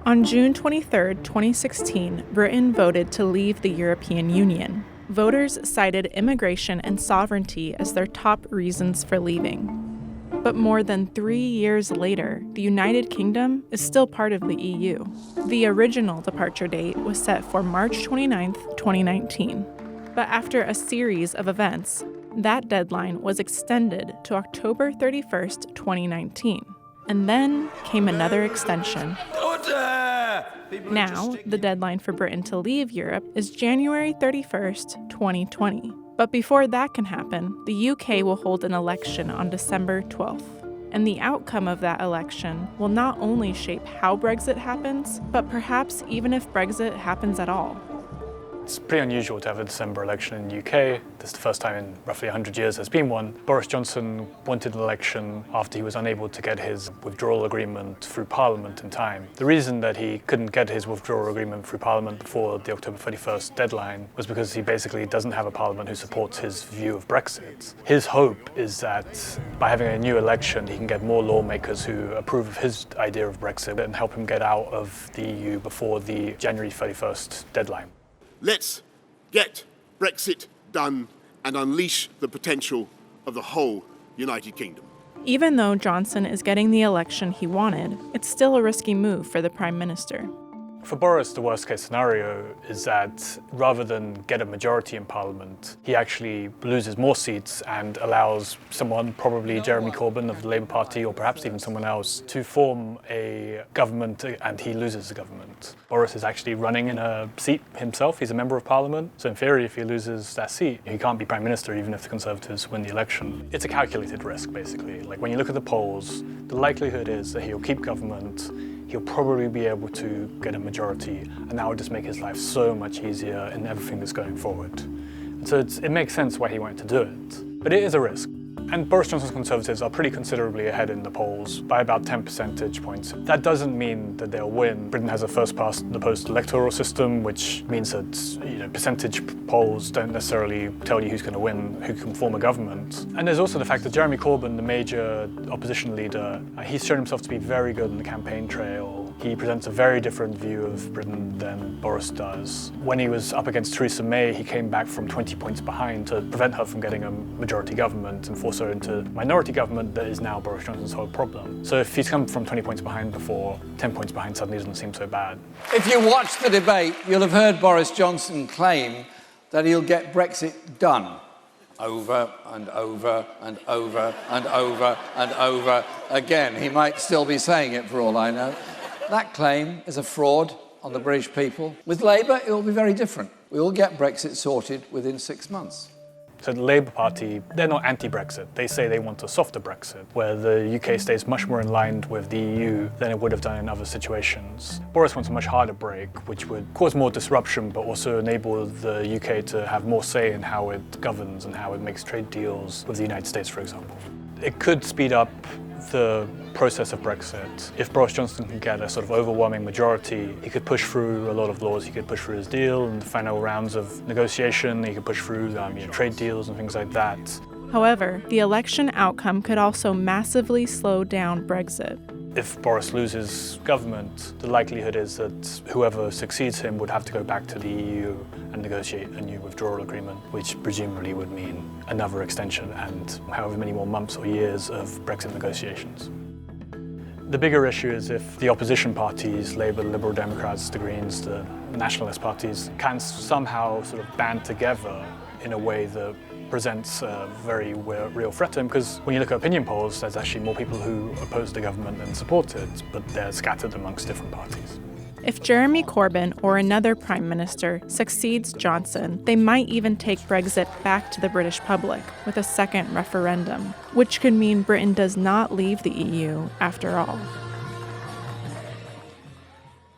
On June 23, 2016, Britain voted to leave the European Union. Voters cited immigration and sovereignty as their top reasons for leaving. But more than 3 years later, the United Kingdom is still part of the EU. The original departure date was set for March 29, 2019. But after a series of events, that deadline was extended to October 31, 2019. And then came another extension. Now, the deadline for Britain to leave Europe is January 31st, 2020. But before that can happen, the UK will hold an election on December 12th. And the outcome of that election will not only shape how Brexit happens, but perhaps even if Brexit happens at all. It's pretty unusual to have a December election in the UK. This is the first time in roughly 100 years there's been one. Boris Johnson wanted an election after he was unable to get his withdrawal agreement through Parliament in time. The reason that he couldn't get his withdrawal agreement through Parliament before the October 31st deadline was because he basically doesn't have a Parliament who supports his view of Brexit. His hope is that by having a new election, he can get more lawmakers who approve of his idea of Brexit and help him get out of the EU before the January 31st deadline. Let's get Brexit done and unleash the potential of the whole United Kingdom. Even though Johnson is getting the election he wanted, it's still a risky move for the Prime Minister. For Boris, the worst-case scenario is that rather than get a majority in Parliament, he actually loses more seats and allows someone, probably Jeremy Corbyn of the Labour Party, or perhaps even someone else, to form a government and he loses the government. Boris is actually running in a seat himself. He's a member of Parliament. So in theory, if he loses that seat, he can't be Prime Minister even if the Conservatives win the election. It's a calculated risk, basically. Like when you look at the polls, the likelihood is that he'll keep government. He'll probably be able to get a majority, and that would just make his life so much easier in everything that's going forward. And so it makes sense why he wanted to do it. But it is a risk. And Boris Johnson's Conservatives are pretty considerably ahead in the polls by about 10 percentage points. That doesn't mean that they'll win. Britain has a first-past-the-post electoral system, which means that percentage polls don't necessarily tell you who's going to win, who can form a government. And there's also the fact that Jeremy Corbyn, the major opposition leader, he's shown himself to be very good on the campaign trail. He presents a very different view of Britain than Boris does. When he was up against Theresa May, he came back from 20 points behind to prevent her from getting a majority government and force her into minority government that is now Boris Johnson's whole problem. So if he's come from 20 points behind before, 10 points behind suddenly doesn't seem so bad. If you watch the debate, you'll have heard Boris Johnson claim that he'll get Brexit done. Over and over and over and over and over again. He might still be saying it for all I know. That claim is a fraud on the British people. With Labour, it will be very different. We will get Brexit sorted within 6 months. So the Labour Party, they're not anti-Brexit. They say they want a softer Brexit, where the UK stays much more in line with the EU than it would have done in other situations. Boris wants a much harder break, which would cause more disruption, but also enable the UK to have more say in how it governs and how it makes trade deals with the United States, for example. It could speed up the process of Brexit. If Boris Johnson can get a sort of overwhelming majority, he could push through a lot of laws. He could push through his deal and the final rounds of negotiation. He could push through trade deals and things like that. However, the election outcome could also massively slow down Brexit. If Boris loses government, the likelihood is that whoever succeeds him would have to go back to the EU and negotiate a new withdrawal agreement, which presumably would mean another extension and however many more months or years of Brexit negotiations. The bigger issue is if the opposition parties, Labour, the Liberal Democrats, the Greens, the nationalist parties, can somehow sort of band together in a way that presents a very real threat to him, because when you look at opinion polls, there's actually more people who oppose the government than support it, but they're scattered amongst different parties. If Jeremy Corbyn or another Prime Minister succeeds Johnson, they might even take Brexit back to the British public with a second referendum, which could mean Britain does not leave the EU after all.